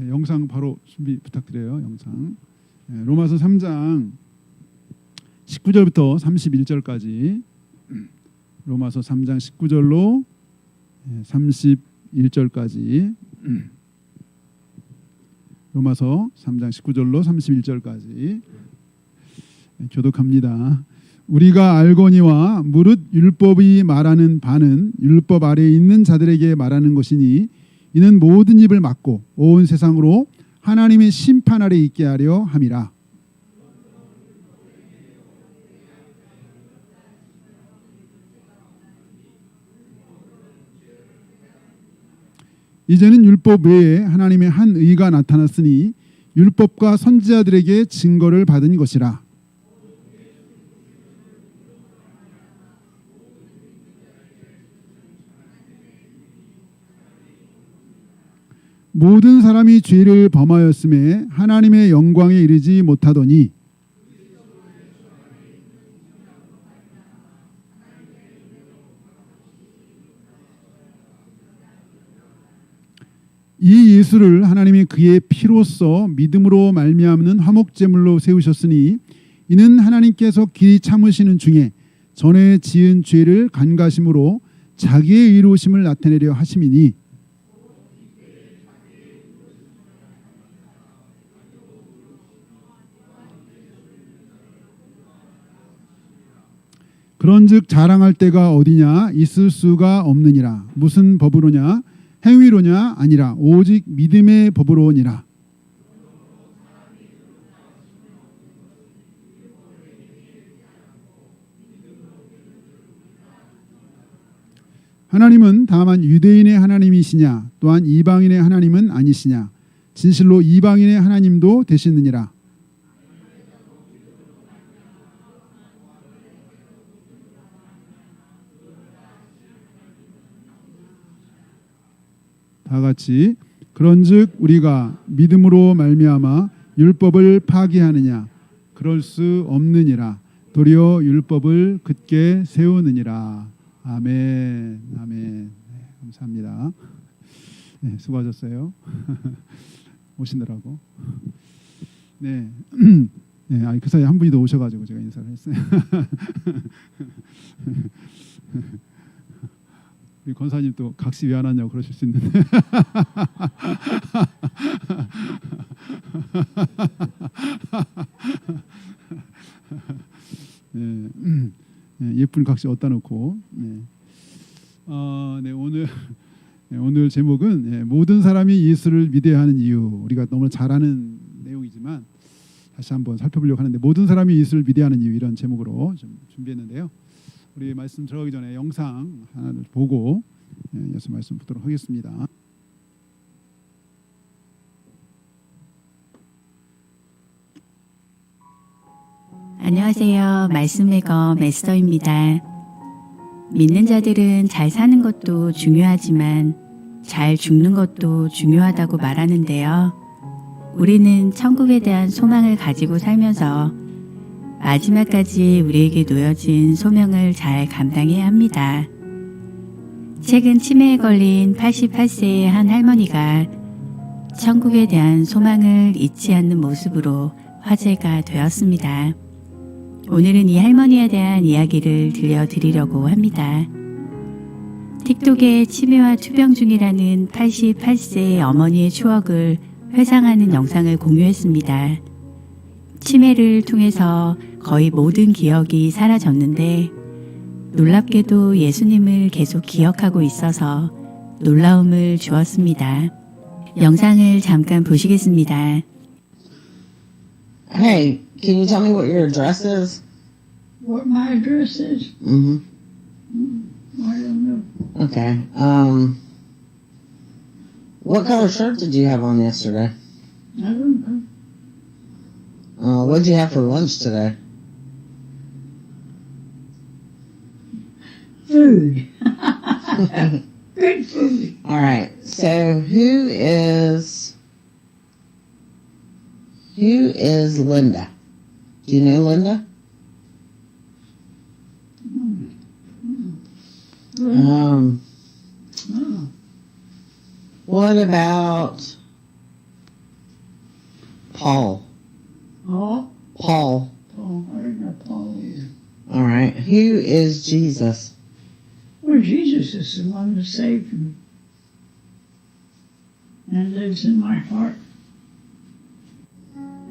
영상 바로 준비 부탁드려요. 영상. 로마서 3장 19절부터 31절까지 로마서 3장 19절로 31절까지 로마서 3장 19절로 31절까지 교독합니다. 우리가 알거니와 무릇 율법이 말하는 바는 율법 아래에 있는 자들에게 말하는 것이니 이는 모든 입을 막고 온 세상으로 하나님의 심판 아래 있게 하려 함이라. 이제는 율법 외에 하나님의 한 의가 나타났으니 율법과 선지자들에게 증거를 받은 것이라. 모든 사람이 죄를 범하였음에 하나님의 영광에 이르지 못하더니 이 예수를 하나님이 그의 피로써 믿음으로 말미암는 화목제물로 세우셨으니 이는 하나님께서 길이 참으시는 중에 전에 지은 죄를 간과심으로 자기의 의로우심을 나타내려 하심이니 그런즉 자랑할 때가 어디냐 있을 수가 없느니라. 무슨 법으로냐 행위로냐 아니라 오직 믿음의 법으로니라. 하나님은 다만 유대인의 하나님이시냐 또한 이방인의 하나님은 아니시냐 진실로 이방인의 하나님도 되시느니라. 다 같이 그런즉 우리가 믿음으로 말미암아 율법을 파기하느냐 그럴 수 없느니라. 도리어 율법을 굳게 세우느니라. 아멘. 아멘. 네, 감사합니다. 네, 수고하셨어요. 오시느라고. 네. 네, 그 사이에 한 분이 더 오셔가지고 제가 인사를 했어요. 우리 권사님 또 각시 왜 안 왔냐고 그러실 수 있는데 네, 예쁜 각시 어디다 놓고 네. 네, 오늘 제목은 모든 사람이 예수를 믿어야 하는 이유. 우리가 너무 잘 아는 내용이지만 다시 한번 살펴보려고 하는데 모든 사람이 예수를 믿어야 하는 이유 이런 제목으로 좀 준비했는데요. 우리 말씀 들어가기 전에 영상 하나를 보고 예수 말씀 보도록 하겠습니다. 안녕하세요. 말씀의 검 에스더입니다. 믿는 자들은 잘 사는 것도 중요하지만 잘 죽는 것도 중요하다고 말하는데요. 우리는 천국에 대한 소망을 가지고 살면서 마지막까지 우리에게 놓여진 소명을 잘 감당해야 합니다. 최근 치매에 걸린 88세의 한 할머니가 천국에 대한 소망을 잊지 않는 모습으로 화제가 되었습니다. 오늘은 이 할머니에 대한 이야기를 들려드리려고 합니다. 틱톡에 치매와 투병 중이라는 88세의 어머니의 추억을 회상하는 영상을 공유했습니다. 치매를 통해서 거의 모든 기억이 사라졌는데 놀랍게도 예수님을 계속 기억하고 있어서 놀라움을 주었습니다. 영상을 잠깐 보시겠습니다. Hey, can you tell me what your address is? What my address is? Mm-hmm. I don't know. Okay. What color shirt did you have on yesterday? I don't know. What'd you have for lunch today? Food. Good food. All right. So who is Linda? Do you know Linda? Oh. What about Paul? Paul? Paul. Paul. I don't know Paul either. All right. Who is Jesus? Well, Jesus is the one that saved me and lives in my heart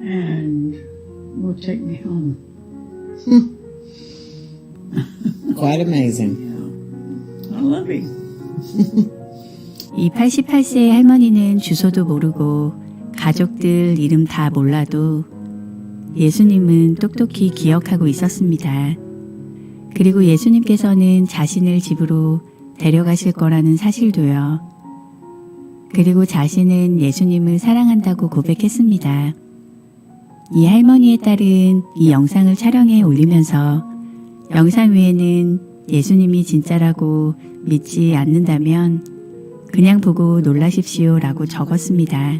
and will take me home. Quite amazing. I love him. 이 88세의 할머니는 주소도 모르고 가족들 이름 다 몰라도 예수님은 똑똑히 기억하고 있었습니다. 그리고 예수님께서는 자신을 집으로 데려가실 거라는 사실도요. 그리고 자신은 예수님을 사랑한다고 고백했습니다. 이 할머니의 딸은 이 영상을 촬영해 올리면서 영상 위에는 예수님이 진짜라고 믿지 않는다면 그냥 보고 놀라십시오 라고 적었습니다.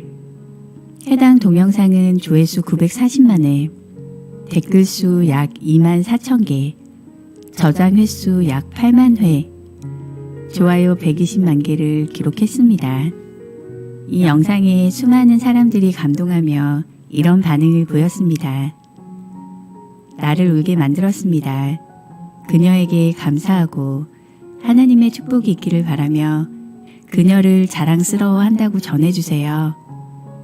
해당 동영상은 조회수 940만 회, 댓글 수 약 2만 4천 개, 저장 횟수 약 8만 회, 좋아요 120만 개를 기록했습니다. 이 영상에 수많은 사람들이 감동하며 이런 반응을 보였습니다. 나를 울게 만들었습니다. 그녀에게 감사하고 하나님의 축복이 있기를 바라며 그녀를 자랑스러워한다고 전해주세요.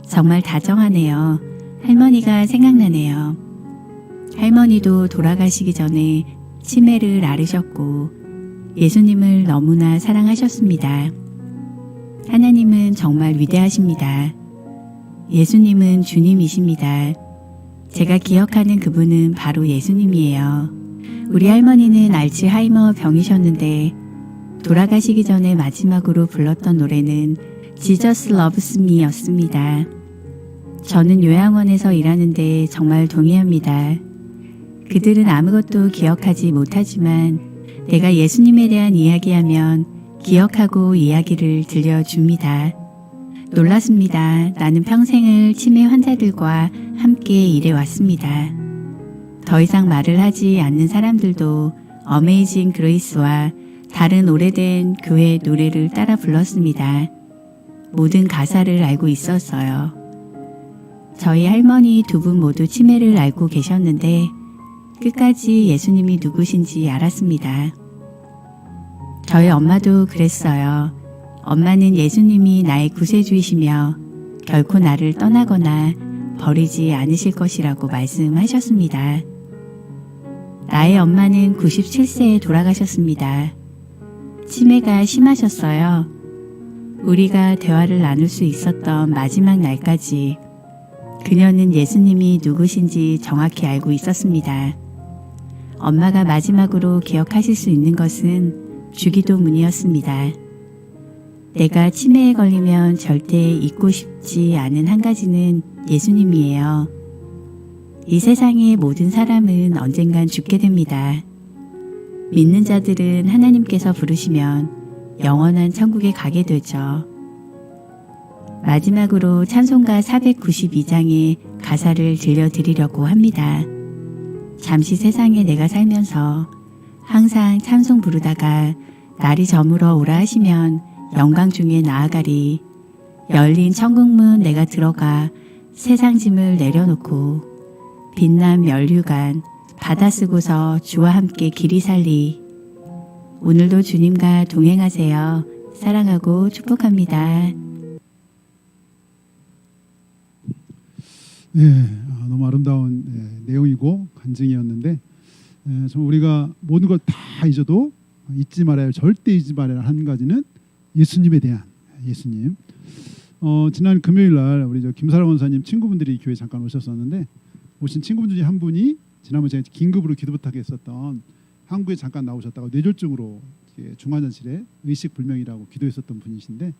정말 다정하네요. 할머니가 생각나네요. 할머니도 돌아가시기 전에 치매를 앓으셨고 예수님을 너무나 사랑하셨습니다. 하나님은 정말 위대하십니다. 예수님은 주님이십니다. 제가 기억하는 그분은 바로 예수님이에요. 우리 할머니는 알츠하이머 병이셨는데 돌아가시기 전에 마지막으로 불렀던 노래는 Jesus Loves Me 였습니다. 저는 요양원에서 일하는데 정말 동의합니다. 그들은 아무것도 기억하지 못하지만 내가 예수님에 대한 이야기하면 기억하고 이야기를 들려줍니다. 놀랐습니다. 나는 평생을 치매 환자들과 함께 일해왔습니다. 더 이상 말을 하지 않는 사람들도 어메이징 그레이스와 다른 오래된 교회 노래를 따라 불렀습니다. 모든 가사를 알고 있었어요. 저희 할머니 두 분 모두 치매를 앓고 계셨는데 끝까지 예수님이 누구신지 알았습니다. 저희 엄마도 그랬어요. 엄마는 예수님이 나의 구세주이시며 결코 나를 떠나거나 버리지 않으실 것이라고 말씀하셨습니다. 나의 엄마는 97세에 돌아가셨습니다. 치매가 심하셨어요. 우리가 대화를 나눌 수 있었던 마지막 날까지 그녀는 예수님이 누구신지 정확히 알고 있었습니다. 엄마가 마지막으로 기억하실 수 있는 것은 주기도문이었습니다. 내가 치매에 걸리면 절대 잊고 싶지 않은 한 가지는 예수님이에요. 이 세상의 모든 사람은 언젠간 죽게 됩니다. 믿는 자들은 하나님께서 부르시면 영원한 천국에 가게 되죠. 마지막으로 찬송가 492장의 가사를 들려드리려고 합니다. 잠시 세상에 내가 살면서 항상 찬송 부르다가 날이 저물어 오라 하시면 영광 중에 나아가리. 열린 천국문 내가 들어가 세상 짐을 내려놓고 빛난 면류관 받아 쓰고서 주와 함께 길이 살리. 오늘도 주님과 동행하세요. 사랑하고 축복합니다. 네, 너무 아름다운 내용이고 간증이었는데 정말 우리가 모든 걸 다 잊어도 잊지 말아야 절대 잊지 말아야 한 가지는 예수님에 대한 예수님. 지난 금요일 날 우리 김사랑 원사님 친구분들이 교회 잠깐 오셨었는데 오신 친구분 중에 한 분이 지난번 제가 긴급으로 기도 부탁했었던 한국에 잠깐 나오셨다가 뇌졸중으로 중환자실에 의식불명이라고 기도했었던 분이신데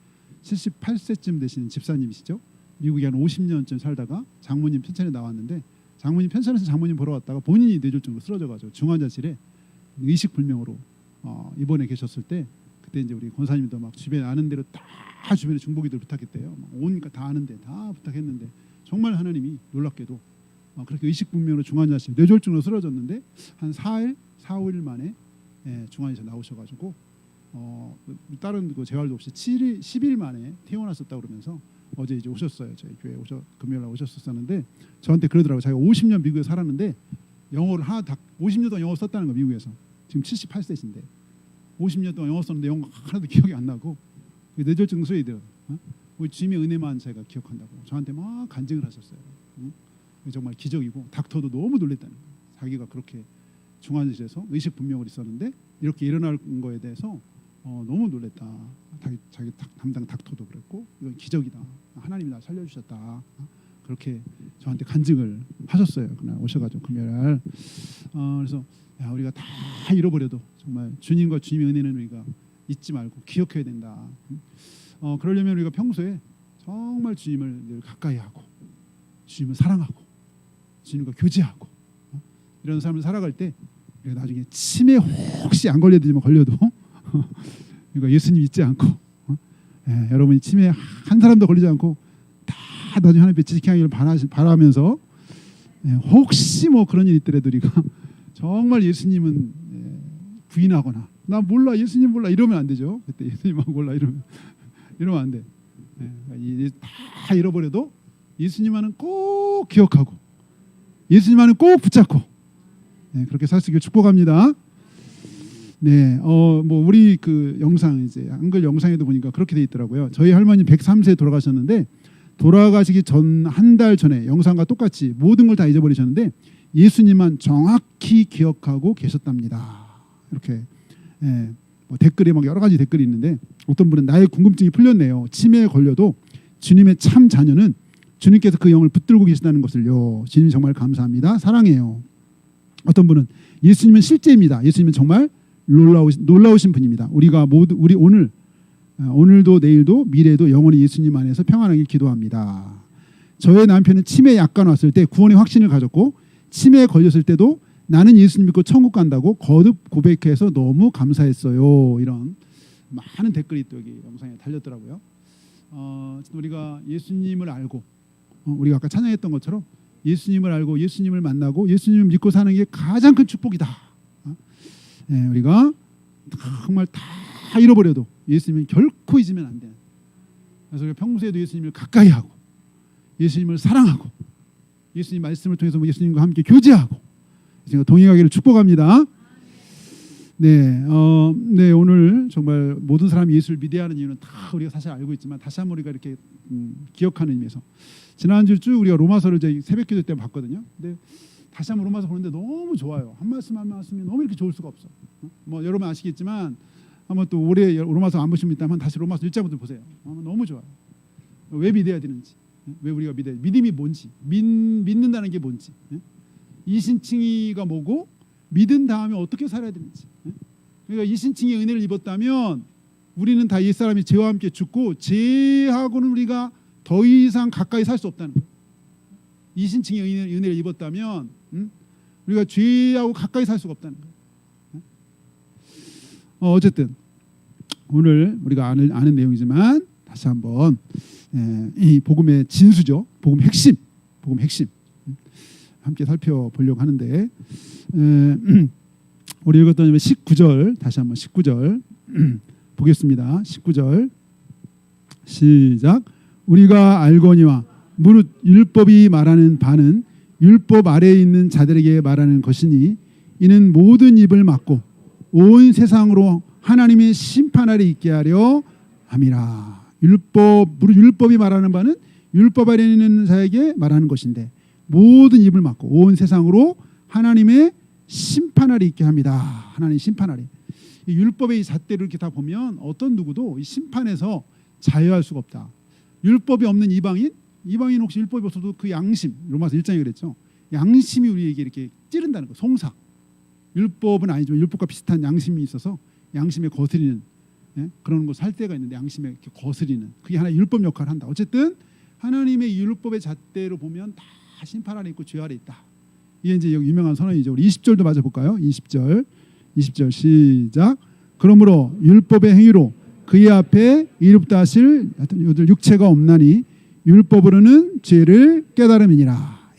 78세쯤 되시는 집사님이시죠. 미국에 한 50년쯤 살다가 장모님 편찮에 나왔는데 장모님 편찮에서 장모님 보러 왔다가 본인이 뇌졸중으로 쓰러져가지고 중환자실에 의식불명으로 입원해 계셨을 때 그때 이제 우리 권사님도 막 주변에 아는 대로 다 주변에 중보기들 부탁했대요. 온갖 다 아는데 다 부탁했는데 정말 하나님이 놀랍게도 그렇게 의식불명으로 중환자실 뇌졸중으로 쓰러졌는데 한 4일, 4, 5일 만에 중환에서 나오셔가지고 다른 그 재활도 없이 10일 만에 퇴원하셨다 그러면서 어제 이제 오셨어요. 저희 교회 금요일 날 오셨었는데 저한테 그러더라고요. 자기가 50년 미국에 살았는데 영어를 50년 동안 영어 썼다는 거 미국에서. 지금 78세신데 50년 동안 영어 썼는데 영어 하나도 기억이 안 나고 뇌졸중 소리들. 우리 주님의 은혜만 제가 기억한다고 저한테 막 간증을 하셨어요. 정말 기적이고 닥터도 너무 놀랬다는 거예요. 자기가 그렇게 중환자실에서 의식불명으로 있었는데 이렇게 일어날 거에 대해서 너무 놀랬다. 자기 담당 닥터도 그랬고 이건 기적이다. 하나님이 나 살려주셨다. 그렇게 저한테 간증을 하셨어요. 그날 오셔가지고 금요일. 그래서 야, 우리가 다 잃어버려도 정말 주님과 주님의 은혜는 우리가 잊지 말고 기억해야 된다. 그러려면 우리가 평소에 정말 주님을 늘 가까이 하고 주님을 사랑하고 주님과 교제하고 이런 삶을 살아갈 때 우리가 나중에 치매 혹시 안 걸려도 걸려도 그러니까 예수님 잊지 않고 여러분이 치매 한 사람도 걸리지 않고 다 나중에 하나님께 지키기를 바라면서 혹시 뭐 그런 일이 있더라도 우리가 정말 예수님은 부인하거나 나 몰라 예수님 몰라 이러면 안 되죠. 그때 예수님하고 몰라 이러면 안 돼. 다 잃어버려도 예수님만은 꼭 기억하고 예수님만은 꼭 붙잡고 그렇게 살 수 있길 축복합니다. 네, 뭐 우리 그 영상 이제 한글 영상에도 보니까 그렇게 돼 있더라고요. 저희 할머니 103세 돌아가셨는데 돌아가시기 전 한 달 전에 영상과 똑같이 모든 걸 다 잊어버리셨는데 예수님만 정확히 기억하고 계셨답니다. 이렇게 뭐 댓글에 막 여러 가지 댓글이 있는데 어떤 분은 나의 궁금증이 풀렸네요. 치매에 걸려도 주님의 참 자녀는 주님께서 그 영을 붙들고 계시다는 것을요. 주님 정말 감사합니다. 사랑해요. 어떤 분은 예수님은 실제입니다. 예수님은 정말 놀라우신 분입니다. 우리가 모두 우리 오늘도 내일도 미래도 영원히 예수님 안에서 평안하길 기도합니다. 저의 남편은 치매에 약간 왔을 때 구원의 확신을 가졌고 치매에 걸렸을 때도 나는 예수님 믿고 천국 간다고 거듭 고백해서 너무 감사했어요. 이런 많은 댓글이 또 여기 영상에 달렸더라고요. 우리가 예수님을 알고 우리가 아까 찬양했던 것처럼 예수님을 알고 예수님을 만나고 예수님을 믿고 사는 게 가장 큰 축복이다. 우리가 정말 다 잃어버려도 예수님을 결코 잊으면 안 돼. 그래서 우리가 평소에도 예수님을 가까이 하고 예수님을 사랑하고 예수님 말씀을 통해서 예수님과 함께 교제하고 제가 동행하기를 축복합니다. 네, 오늘 정말 모든 사람이 예수를 믿어야 하는 이유는 다 우리가 사실 알고 있지만 다시 한번 우리가 이렇게 기억하는 의미에서 지난주 쭉 우리가 로마서를 저희 새벽기도 때 봤거든요. 근데 다시 한번 로마서 보는데 너무 좋아요. 한 말씀 한 말씀이 너무 이렇게 좋을 수가 없어. 뭐 여러분 아시겠지만 한번 또 올해 로마서 안 보신 분 있다면 다시 로마서 1장부터 보세요. 너무 좋아요. 왜 믿어야 되는지, 왜 우리가 믿어야 믿음이 뭔지, 믿는다는 게 뭔지, 이신칭의가 뭐고 믿은 다음에 어떻게 살아야 되는지. 그러니까 이신칭의 은혜를 입었다면 우리는 다 옛사람이 죄와 함께 죽고 죄하고는 우리가 더 이상 가까이 살 수 없다는 거예요. 이신칭의 은혜를 입었다면 우리가 죄하고 가까이 살 수가 없다는 거예요. 어쨌든 오늘 우리가 아는 내용이지만 다시 한번 이 복음의 진수죠. 복음 핵심 함께 살펴보려고 하는데 우리 읽었던 19절 다시 한번 19절 보겠습니다. 19절 시작. 우리가 알거니와 무릇 율법이 말하는 바는 율법 아래에 있는 자들에게 말하는 것이니 이는 모든 입을 막고 온 세상으로 하나님의 심판 아래 있게 하려 함이라. 무릇 율법이 말하는 바는 율법 아래에 있는 자에게 말하는 것인데 모든 입을 막고 온 세상으로 하나님의 심판 아래 있게 합니다. 하나님 심판 아래. 이 율법의 이 잣대를 이렇게 다 보면 어떤 누구도 이 심판에서 자유할 수가 없다. 율법이 없는 이방인 혹시 율법이 없어도 그 양심, 로마서 1장에 그랬죠. 양심이 우리에게 이렇게 찌른다는 거. 송사. 율법은 아니지만 율법과 비슷한 양심이 있어서 양심에 거스리는 그런 거 살 때가 있는데 양심에 이렇게 거스리는 그게 하나의 율법 역할을 한다. 어쨌든 하나님의 율법의 잣대로 보면 다 심판 아래 있고 죄 아래 있다. 이게 이제 여기 유명한 선언이죠. 우리 20절도 맞아 볼까요? 20절 시작. 그러므로 율법의 행위로 그의 앞에 이롭다 하실 요들 육체가 없나니 율법으로는 죄를 깨달음이니라.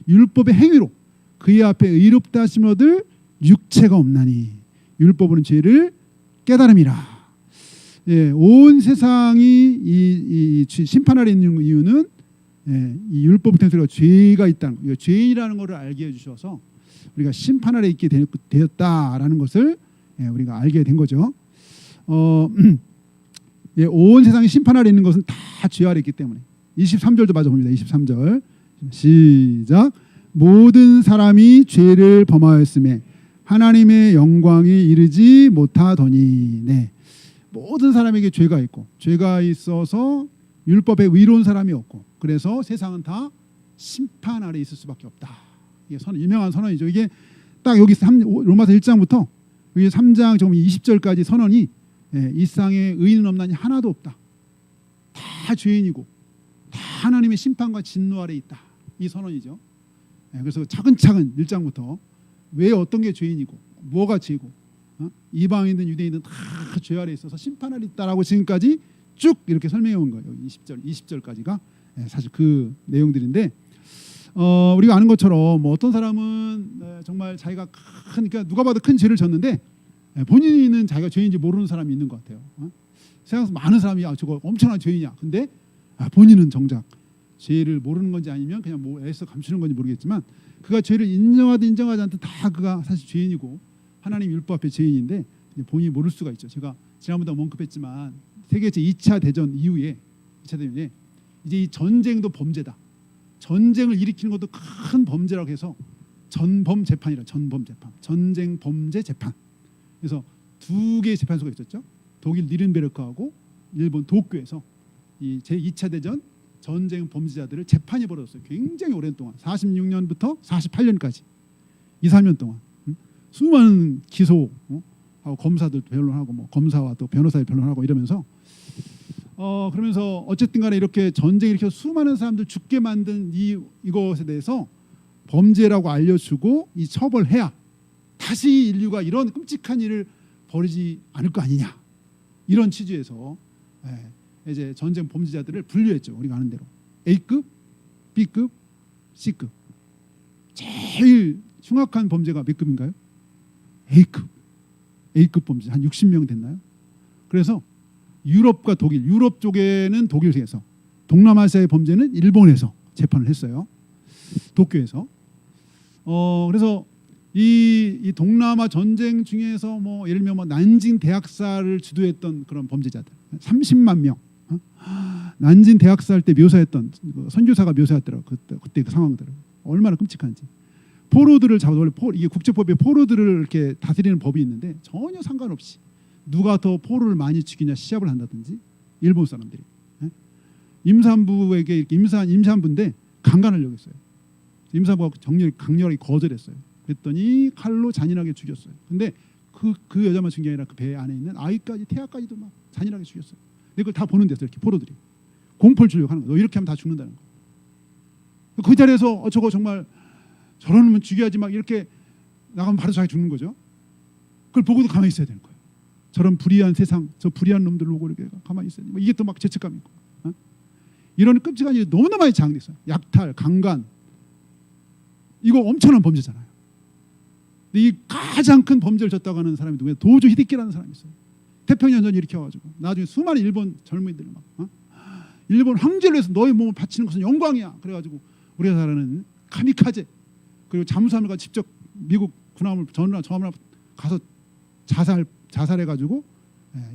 율법의 행위로 그의 앞에 의롭다 하심으로들 육체가 없나니 율법으로는 죄를 깨달음이라. 온 세상이 이 심판 아래 있는 이유는 이 율법을 통해서 우리가 죄가 있다는 거, 죄인이라는 것을 알게 해주셔서 우리가 심판 아래 있게 되었다라는 것을 우리가 알게 된 거죠. 온 세상이 심판 아래 있는 것은 다 죄 아래 있기 때문에 23절도 맞아 봅니다. 23절 시작. 모든 사람이 죄를 범하였음에 하나님의 영광이 이르지 못하더니. 모든 사람에게 죄가 있고 죄가 있어서 율법에 의로운 사람이 없고 그래서 세상은 다 심판 아래 있을 수밖에 없다. 이게 유명한 선언이죠. 이게 딱 여기 로마서 1장부터 여기 3장 지금 20절까지 선언이 이 세상에 의인은 없나니 하나도 없다. 다 죄인이고 다 하나님의 심판과 진노 아래 있다. 이 선언이죠. 그래서 차근차근 1장부터 왜 어떤 게 죄인이고 뭐가 죄고 이방인든 유대인든 다 죄 아래 있어서 심판 아래 있다라고 지금까지 쭉 이렇게 설명해 온 거예요. 20절까지가 사실 그 내용들인데 우리가 아는 것처럼 뭐 어떤 사람은 정말 자기가 그러니까 누가 봐도 큰 죄를 졌는데 본인은 자기가 죄인지 모르는 사람이 있는 것 같아요. 세상에서 많은 사람이 저거 엄청난 죄인이야. 근데 본인은 정작 죄를 모르는 건지 아니면 그냥 뭐 애써 감추는 건지 모르겠지만 그가 죄를 인정하든 인정하지 않든 다 그가 사실 죄인이고 하나님 율법 앞에 죄인인데 본인이 모를 수가 있죠. 제가 지난번에 언급했지만 세계 제2차 대전 이후에 2차 대전에 이제 이 전쟁도 범죄다. 전쟁을 일으키는 것도 큰 범죄라고 해서 전범 재판이라 전범 재판, 전쟁 범죄 재판. 그래서 두 개의 재판소가 있었죠. 독일 니른베르크하고 일본 도쿄에서 이 제2차 대전 전쟁 범죄자들을 재판이 벌어졌어요. 굉장히 오랜 동안 46년부터 48년까지 2, 3년 동안 수많은 기소 하고 검사들 변론하고 뭐 검사와 또 변호사들 변론하고 이러면서 그러면서 어쨌든 간에 이렇게 전쟁 일으켜 수많은 사람들 죽게 만든 이것에 대해서 범죄라고 알려주고 이 처벌해야 다시 인류가 이런 끔찍한 일을 벌이지 않을 거 아니냐 이런 취지에서 이제 전쟁 범죄자들을 분류했죠. 우리가 아는 대로 A급, B급, C급. 제일 흉악한 범죄가 몇 급인가요? A급 범죄 한 60명 됐나요? 그래서 유럽과 독일, 유럽 쪽에는 독일에서, 동남아시아의 범죄는 일본에서 재판을 했어요. 도쿄에서. 그래서 이 동남아 전쟁 중에서 뭐 예를 들면 뭐 난징 대학살을 주도했던 그런 범죄자들 30만 명. 난징 대학살 때 묘사했던 선교사가 묘사했더라고 그때 그 상황들을 얼마나 끔찍한지. 포로들을 잡아 원래 이게 국제법에 포로들을 이렇게 다스리는 법이 있는데 전혀 상관없이 누가 더 포로를 많이 죽이냐 시합을 한다든지 일본 사람들이 임산부에게 이렇게 임산부인데 강간하려고 했어요. 임산부가 강렬하게 거절했어요. 그랬더니 칼로 잔인하게 죽였어요. 근데 그 여자만 죽인 게 아니라 그 배 안에 있는 아이까지 태아까지도 막 잔인하게 죽였어요. 근데 그걸 다 보는 데서 이렇게 포로들이 공포를 주려고 하는 거예요. 너 이렇게 하면 다 죽는다는 거예요. 그 자리에서 저거 정말 저런 놈은 죽여야지 막 이렇게 나가면 바로 자기 죽는 거죠. 그걸 보고도 가만히 있어야 되는 거예요. 저런 불의한 세상, 저 불의한 놈들 보고 이렇게 가만히 있어야 돼. 이게 또 막 죄책감 있고 이런 끔찍한 일이 너무나 많이 장됐어요. 약탈, 강간 이거 엄청난 범죄잖아요. 근데 이 가장 큰 범죄를 졌다고 하는 사람이 누구예요? 도조 히데키라는 사람이 있어요. 태평양전 일으켜가지고 나중에 수많은 일본 젊은이들 막 일본 황제를 위해서 너의 몸을 바치는 것은 영광이야. 그래가지고 우리나라는 카미카제 그리고 잠수함을 가지고 직접 미국 군함을 전함을 가서 자살해가지고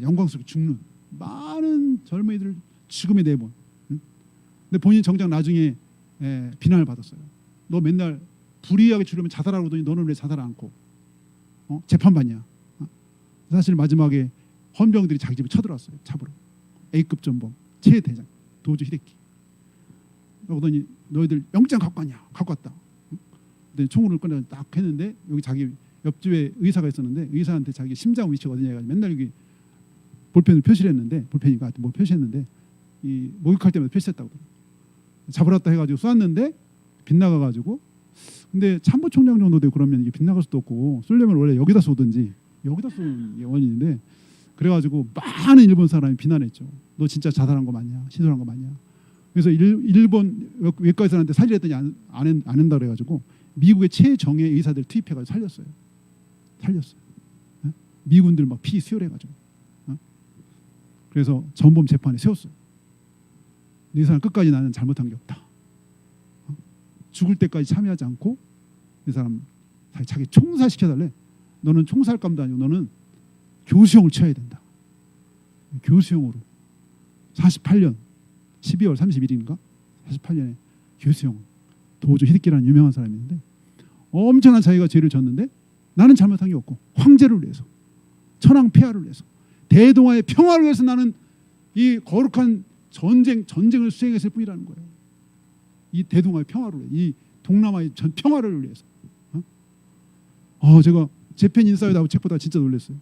영광스럽게 죽는 많은 젊은이들 죽음의 내본. 근데 본인 정작 나중에 비난을 받았어요. 너 맨날 불의하게 죽으면 자살하고 그러더니 너는 왜 자살 않고 재판받냐. 사실 마지막에 헌병들이 자기 집에 쳐들어왔어요. 잡으러. A급 전범 최대장 도조 히데키. 그러더니 너희들 영장 갖고 왔냐. 갖고 왔다. 근데 총을 꺼내 딱 했는데 여기 자기 옆집에 의사가 있었는데 의사한테 자기 심장 위치가 어디냐 해가지고 맨날 여기 볼펜을 표시를 했는데 볼펜이가 뭐 표시했는데 이 목욕할 때마다 표시했다고. 잡으러 왔다 해가지고 쏘았는데 빗나가가지고 근데 참모총장 정도 되고 그러면 이게 빗나갈 수도 없고 쏘려면 원래 여기다 쏘든지 여기다 쏘는 게 원인인데 그래가지고 많은 일본 사람이 비난했죠. 너 진짜 자살한 거 맞냐? 시도한 거 맞냐? 그래서 일본 외과 의사한테 살리랬더니 안 한다 그래가지고 미국의 최정예 의사들 투입해가지고 살렸어요. 미군들 막 피 수혈해가지고 그래서 전범 재판에 세웠어요. 이 사람 끝까지 나는 잘못한 게 없다. 죽을 때까지 참여하지 않고 이 사람 자기 총살시켜달래. 너는 총살감도 아니고 너는 교수형을 쳐야 된다. 교수형으로 48년 12월 30일인가 48년에 교수형 도조 히데키라는 유명한 사람이 있는데 엄청난 자기가 죄를 졌는데 나는 잘못한 게 없고 황제를 위해서 천황 폐하를 위해서 대동아의 평화를 위해서 나는 이 거룩한 전쟁을 수행했을 뿐이라는 거예요. 이 대동아의 평화를 위해 이 동남아의 전 평화를 위해서. 제가 재팬 인사이드하고 책 보다가 진짜 놀랐어요.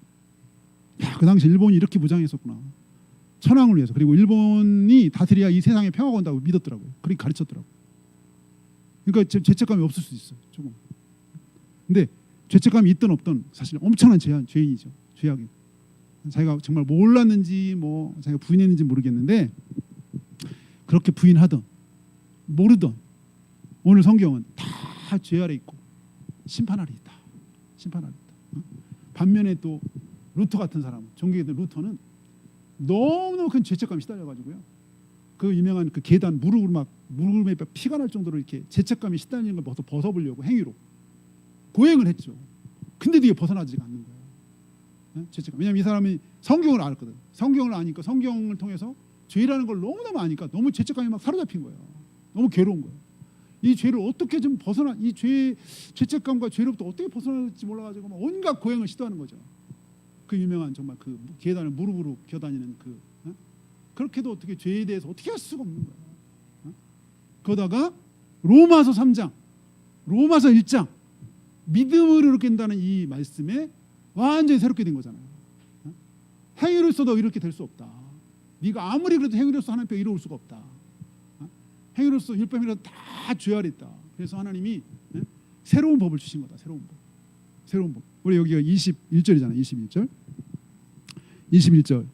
야, 그 당시 일본이 이렇게 무장했었구나. 천황을 위해서. 그리고 일본이 다스려야 이 세상에 평화가 온다고 믿었더라고요. 그렇게 가르쳤더라고요. 그러니까 죄책감이 없을 수 있어요. 조금. 근데 죄책감이 있든 없든 사실 엄청난 죄인이죠. 죄악이. 자기가 정말 몰랐는지 뭐 자기가 부인했는지 모르겠는데 그렇게 부인하던 모르던 오늘 성경은 다 죄 아래 있고 심판 아래 있다. 심판 아래 있다. 반면에 또 루터 같은 사람, 종교계들 루터는 너무너무 큰 죄책감이 시달려가지고요. 그 유명한 그 계단 무릎에 피가 날 정도로 이렇게 죄책감이 시달리는 걸 벗어보려고 행위로 고행을 했죠. 근데도 이게 벗어나지가 않는 거예요. 죄책감. 왜냐하면 이 사람이 성경을 알았거든. 성경을 아니까 성경을 통해서 죄라는 걸 너무너무 아니까 너무 죄책감이 막 사로잡힌 거예요. 너무 괴로운 거예요. 이 죄를 어떻게 좀 이 죄책감과 죄로부터 어떻게 벗어날지 몰라가지고 막 온갖 고행을 시도하는 거죠. 그 유명한 정말 그 계단을 무릎으로 기어다니는 그렇게도 어떻게 죄에 대해서 어떻게 할 수가 없는 거예요. 그러다가 로마서 3장, 로마서 1장 믿음으로 이렇게 된다는 이 말씀에 완전히 새롭게 된 거잖아요. 행위로서도 이렇게 될 수 없다. 네가 아무리 그래도 행위로서 하나님 앞에 이루어올 수가 없다. 행위로서 율법이라도 다 죄 아래 있다. 그래서 하나님이 새로운 법을 주신 거다. 새로운 법. 우리 여기가 21절이잖아요. 21절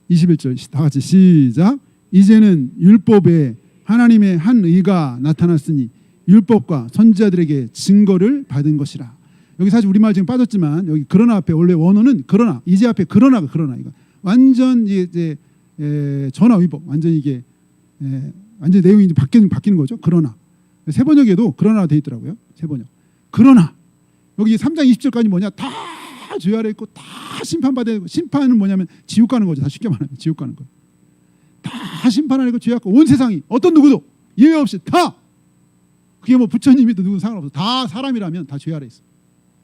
21절 다 같이 시작. 이제는 율법에 하나님의 한 의가 나타났으니 율법과 선지자들에게 증거를 받은 것이라. 여기 사실 우리말 지금 빠졌지만 여기 그러나 앞에 원래 원어는 그러나 이제 앞에 그러나 이거 완전 이제 전화 위법 완전 이게 완전 내용이 이제 바뀌는 거죠. 그러나 세 번역에도 그러나 돼 있더라고요. 세 번역. 그러나 여기 3장 20절까지 뭐냐 다 죄 아래 있고 다 심판받아야 되고 심판은 뭐냐면 지옥 가는 거죠. 다 쉽게 말하면 지옥 가는 거예요. 다 심판 아래 있고 죄악과 온 세상이 어떤 누구도 예외 없이 다 그게 뭐 부처님이든 누구든 상관없어. 다 사람이라면 다 죄 아래 있어.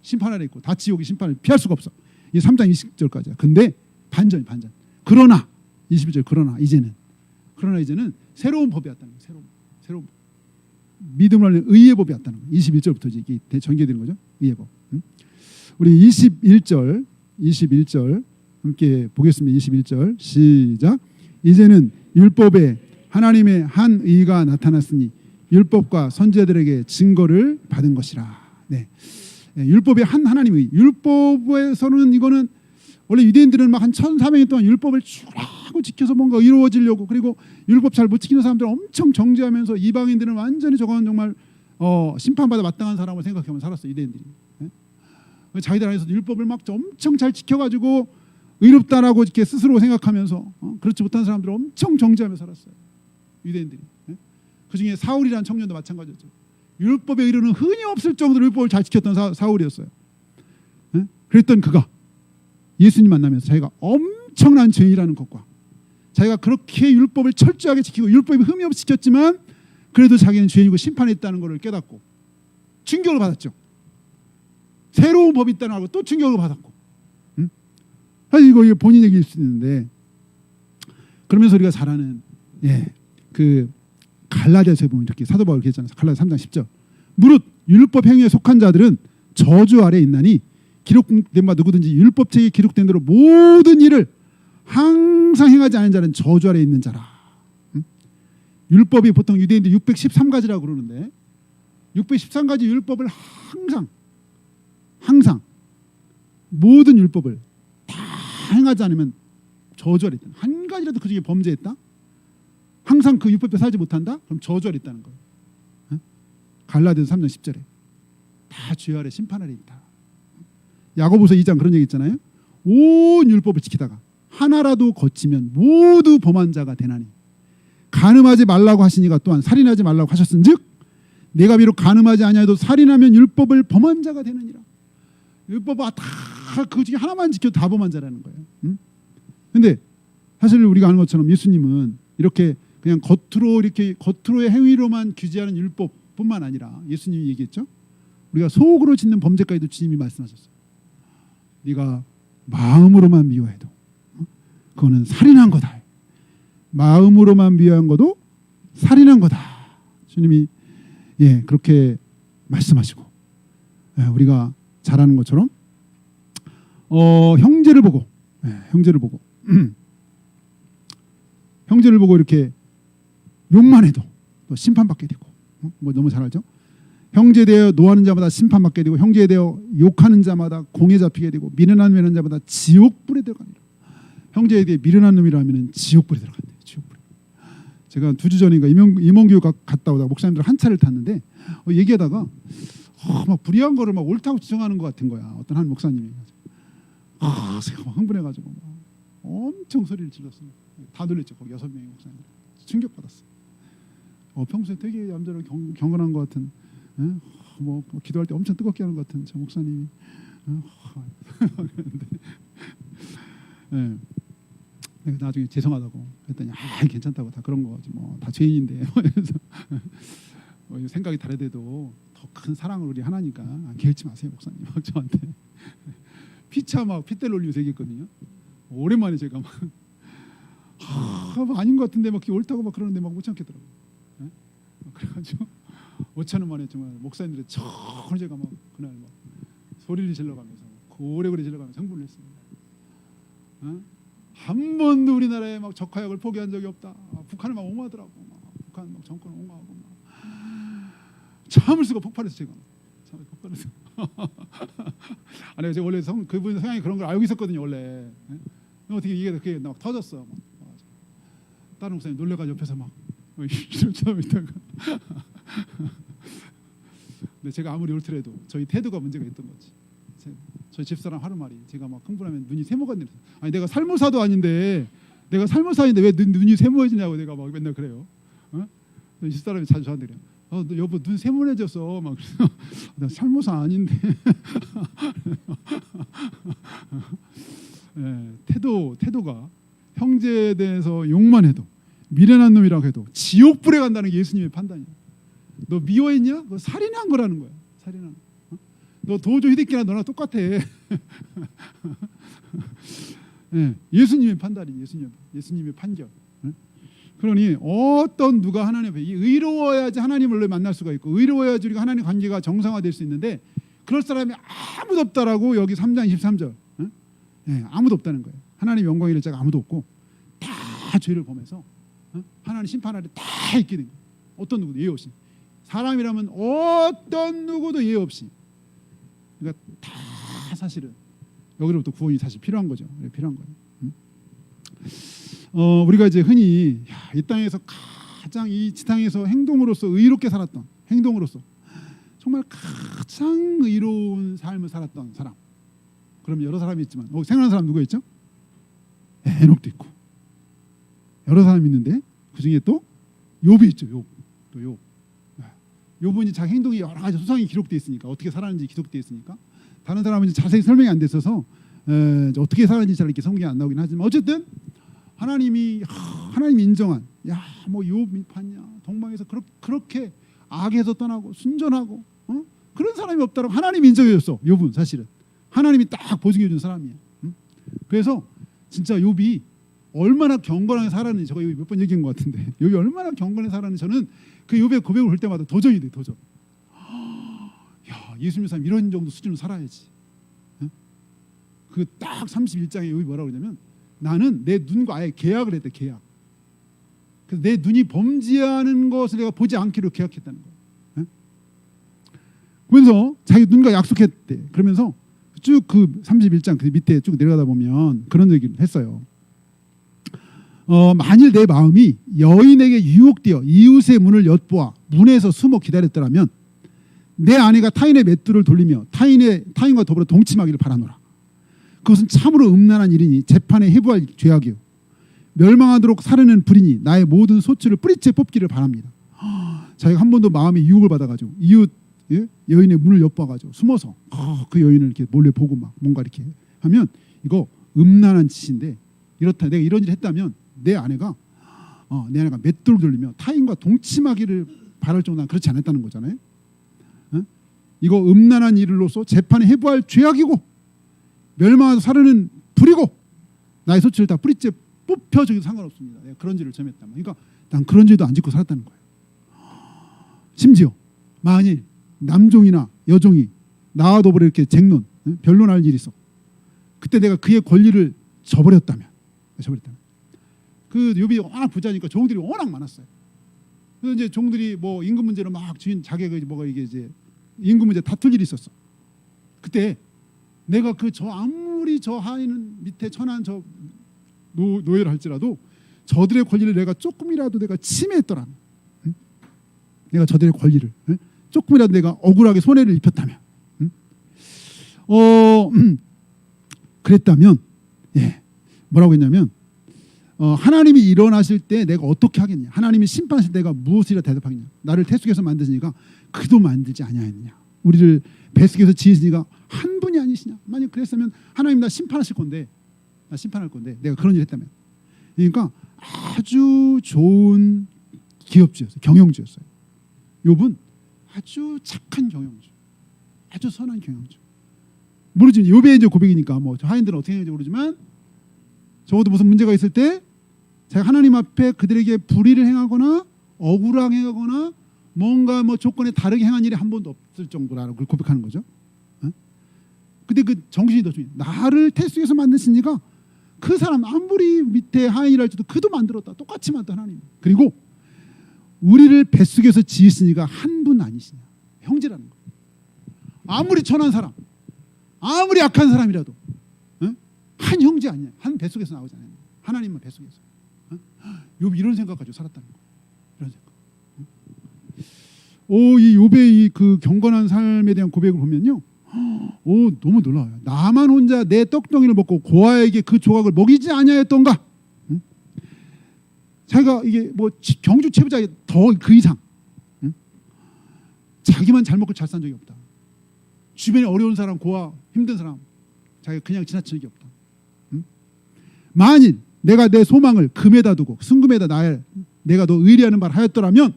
심판 아래 있고 다 지옥의 심판을 피할 수가 없어. 이 3장 20절까지야. 근데 반전. 그러나 21절 그러나 이제는 새로운 법이 왔다는 거예요. 새로운 법. 믿음을 하는 의의 법이 왔다는 거예요. 21절부터 이게 전개되는 거죠. 의의 법. 우리 21절 함께 보겠습니다. 21절 시작. 이제는 율법에 하나님의 한 의가 나타났으니 율법과 선지자들에게 증거를 받은 것이라. 네. 율법의 한 하나님의 율법에서는 이거는 원래 유대인들은 막 한 1400년 동안 율법을 쭉 하고 지켜서 뭔가 이루어지려고 그리고 율법 잘 못 지키는 사람들은 엄청 정죄하면서 이방인들은 완전히 저건 정말 심판받아 마땅한 사람을 생각하면 살았어요. 유대인들이. 자기들 안에서 율법을 막 엄청 잘 지켜가지고 의롭다라고 이렇게 스스로 생각하면서 그렇지 못한 사람들은 엄청 정죄하며 살았어요. 유대인들이. 그 중에 사울이라는 청년도 마찬가지였죠. 율법에 이르는 흔히 없을 정도로 율법을 잘 지켰던 사울이었어요. 그랬던 그가 예수님 만나면서 자기가 엄청난 죄인이라는 것과 자기가 그렇게 율법을 철저하게 지키고 율법이 흠이 없이 지켰지만 그래도 자기는 죄인이고 심판했다는 것을 깨닫고 충격을 받았죠. 새로운 법이 있다는 걸 알고 또 충격을 받았고. 사실 이거 본인 얘기일 수 있는데 그러면서 우리가 잘 아는 그 갈라디아서에 보면 이렇게 사도 바울이 했잖아요. 갈라디아 3장 10절. 무릇 율법 행위에 속한 자들은 저주 아래 있나니 기록된 바 누구든지 율법책에 기록된 대로 모든 일을 항상 행하지 않은 자는 저주 아래 있는 자라. 율법이 보통 유대인들 613가지라고 그러는데 613가지 율법을 항상 모든 율법을 다 행하지 않으면 저주 아래 있다. 한 가지라도 그중에 범죄했다? 항상 그 율법에 살지 못한다? 그럼 저주 아래 있다는 거예요. 갈라디아서 3장 10절에 다 죄 아래 심판 아래 있다. 야고보서 2장 그런 얘기 있잖아요. 온 율법을 지키다가 하나라도 거치면 모두 범한 자가 되나니 간음하지 말라고 하시니가 또한 살인하지 말라고 하셨은즉 내가 비록 간음하지 아니하여도 살인하면 율법을 범한 자가 되느니라. 율법아 다 그 중에 하나만 지켜 다 범한 자라는 거예요. 근데 사실 우리가 아는 것처럼 예수님은 이렇게 그냥 겉으로의 행위로만 규제하는 율법뿐만 아니라 예수님이 얘기했죠. 우리가 속으로 짓는 범죄까지도 주님이 말씀하셨어요. 네가 마음으로만 미워해도 그거는 살인한 거다. 마음으로만 미워한 것도 살인한 거다. 주님이 그렇게 말씀하시고 우리가 잘 아는 것처럼 형제를 보고 형제를 보고 이렇게 욕만 해도 또 심판받게 되고 뭐 너무 잘 알죠? 형제에 대하여 노하는 자마다 심판받게 되고 형제에 대하여 욕하는 자마다 공에 잡히게 되고 미련한 자마다 지옥불에 들어가니라. 형제에 대해 미련한 놈이라 하면 지옥불에 들어간대요. 지옥불에. 제가 2주 전인가 임원교육 갔다 오다가 목사님들 한 차를 탔는데 얘기하다가 막 불의한 거를 막 옳다고 지정하는 것 같은 거야. 어떤 한 목사님이. 제가 막 흥분해가지고 막 엄청 소리를 질렀어요. 다 놀랬죠. 거기 6명의 목사님들. 충격받았어요. 평소에 되게 얌전하고 경건한 것 같은 뭐 기도할 때 엄청 뜨겁게 하는 것 같은 저 목사님이 내가 나중에 죄송하다고 했더니 괜찮다고 다 그런 거지 뭐 다 죄인인데 그래서 생각이 다르대도 더 큰 사랑을 우리 하나니까 게을지 마세요 목사님. 저한테 피차 막 핏대를 올리면서 얘기했거든요. 오랜만에 제가 막 아닌 것 같은데 막 옳다고 막 그러는데 막 못 참겠더라고요. 그래가지고 5천 원 만에 정말 목사님들의 천천히 제가 막 그날 막 소리를 질러가면서 오래오래 질러가면서 흥분을 했습니다. 한 번도 우리나라에 막 적화역을 포기한 적이 없다. 북한을 막 옹호하더라고. 북한 막 정권 옹호하고 막 참을 수가 폭발해서 제가 폭발해서. 아니 제가 원래 그분 성향이 그런 걸 알고 있었거든요 원래. 어떻게 이게 그게 막 터졌어. 막. 다른 목사님 놀래가지고 옆에서 막 쳐다보다가. 근데 제가 아무리 옳더라도 저희 태도가 문제가 있던 거지. 저희 집사람 하루말이 제가 막 흥분하면 눈이 세모가 내려. 아니 내가 살모사도 아닌데 왜 눈이 세모해지냐고 내가 막 맨날 그래요. 집사람이 자주 저한테 그래요. 너 여보 눈 세모해졌어. 막 그래서 나 살모사 아닌데. 태도가 형제에 대해서 욕만 해도 미련한 놈이라고 해도 지옥불에 간다는 게 예수님의 판단이야. 너 미워했냐? 그거 살인한 거라는 거야. 살인한 거. 너 도저 히데키나 너랑 똑같아. 예수님의 판단이 예수님의 판결. 그러니 어떤 누가 하나님 앞에 의로워야지 하나님을 만날 수가 있고 의로워야지 우리가 하나님 관계가 정상화될 수 있는데 그럴 사람이 아무도 없다라고 여기 3장 23절 아무도 없다는 거예요. 하나님 영광이 될 자가 아무도 없고 다 죄를 범해서 하나님 심판하러 다 있게 된 거예요. 어떤 누구도 예외 없이 사람이라면 어떤 누구도 예외 없이 그러니까 다 사실은 여기로부터 구원이 사실 필요한 거죠. 필요한 거예요. 우리가 이제 흔히 이 땅에서 가장 이 지상에서 행동으로서 의롭게 살았던 행동으로서 정말 가장 의로운 삶을 살았던 사람. 그럼 여러 사람이 있지만 생각하는 사람 누구 있죠? 에녹도 있고 여러 사람이 있는데 그 중에 또 욥이 있죠. 욥. 욥은 자기 행동이 여러 가지 소상히 기록되어 있으니까 어떻게 살았는지 기록되어 있으니까 다른 사람은 이제 자세히 설명이 안 돼 있어서 어떻게 살았는지 잘 이렇게 성경에 안 나오긴 하지만 어쨌든 하나님이 인정한 뭐 욥이 봤냐 동방에서 그렇게 악에서 떠나고 순전하고 그런 사람이 없다라고 하나님이 인정해줬어. 욥은 사실은 하나님이 딱 보증해준 사람이야. 그래서 진짜 욥이 얼마나 경건하게 살았는지 제가 몇 번 얘기한 것 같은데 욥이 얼마나 경건하게 살았는지 저는 그 욥의 고백을 볼 때마다 도전이 돼. 도전. 예수 믿는 사람 이런 정도 수준으로 살아야지. 그 딱 31장에 욥이 뭐라고 그러냐면 나는 내 눈과 아예 계약을 했대. 계약. 그래서 내 눈이 범죄하는 것을 내가 보지 않기로 계약했다는 거야. 그러면서 자기 눈과 약속했대. 그러면서 쭉 그 31장 그 밑에 쭉 내려가다 보면 그런 얘기를 했어요. 만일 내 마음이 여인에게 유혹되어 이웃의 문을 엿보아 문에서 숨어 기다렸더라면 내 아내가 타인의 맷돌을 돌리며 타인과 더불어 동침하기를 바라노라. 그것은 참으로 음란한 일이니 재판에 해부할 죄악이요 멸망하도록 살해는 불이니 나의 모든 소출을 뿌리째 뽑기를 바랍니다. 자기가 한 번도 마음에 유혹을 받아가지고 이웃 여인의 문을 엿봐가지고 숨어서 그 여인을 이렇게 몰래 보고 막 뭔가 이렇게 하면 이거 음란한 짓인데 이렇다 내가 이런 일을 했다면 내 아내가 맷돌 돌리며 타인과 동침하기를 바랄 정도는 그렇지 않았다는 거잖아요. 이거 음란한 일로서 재판에 해부할 죄악이고 멸망하도 살해는 불이고 나의 소치를 다 뿌리째 뽑혀줘도 상관없습니다. 내가 그런 죄를 점했다면 그러니까 난 그런 죄도 안 짓고 살았다는 거예요. 심지어 만일 남종이나 여종이 나와 더불어 이렇게 쟁론 변론할 일이 있어 그때 내가 그의 권리를 저버렸다면 그 욥이 워낙 부자니까 종들이 워낙 많았어요. 그래서 이제 종들이 뭐 임금 문제로 막 주인 자기가 뭐가 이게 이제 임금 문제 다툴 일이 있었어. 그때 내가 아무리 저 하인은 밑에 천한 저 노예를 할지라도 저들의 권리를 내가 조금이라도 내가 침해했더라면 내가 저들의 권리를 조금이라도 내가 억울하게 손해를 입혔다면 그랬다면 뭐라고 했냐면 하나님이 일어나실 때 내가 어떻게 하겠냐 하나님이 심판하실 때 내가 무엇이라 대답하겠냐 나를 태속에서 만드시니까 그도 만들지 아니하였느냐 우리를 뱃속에서 지으시니까 한 분이 아니시냐 만약 그랬으면 하나님 나 심판하실 건데 나 심판할 건데 내가 그런 일을 했다면 그러니까 아주 좋은 기업주였어요. 경영주였어요. 욥은 아주 착한 경영주 아주 선한 경영주 모르지 욥의 이제 고백이니까 뭐 하인들은 어떻게 하는지 모르지만 적어도 무슨 문제가 있을 때 제가 하나님 앞에 그들에게 불의를 행하거나 억울하게 행하거나 뭔가 뭐 조건에 다르게 행한 일이 한 번도 없을 정도라고 고백하는 거죠. 근데 그 정신이 더 중요해요. 나를 태수에서 만드시니까 그 사람 아무리 밑에 하인이랄지도 그도 만들었다. 똑같이 만든 하나님. 그리고 우리를 뱃속에서 지으시니까 한 분 아니시냐. 형제라는 거예요. 아무리 천한 사람 아무리 악한 사람이라도 한 형제 아니야. 한 뱃속에서 나오잖아요. 하나님만 뱃속에서. 욥이 이런 생각 가지고 살았다는 거예요. 이런 생각. 이 욥의 이 그 경건한 삶에 대한 고백을 보면요. 너무 놀라워요. 나만 혼자 내 떡덩이를 먹고 고아에게 그 조각을 먹이지 아니하였던가? 자기가 이게 뭐 경주 최부자 더 그 이상 자기만 잘 먹고 잘 산 적이 없다. 주변에 어려운 사람, 고아, 힘든 사람 자기가 그냥 지나친 적이 없다. 만일 내가 내 소망을 금에다 두고 순금에다 내가 너 의리하는 바를 하였더라면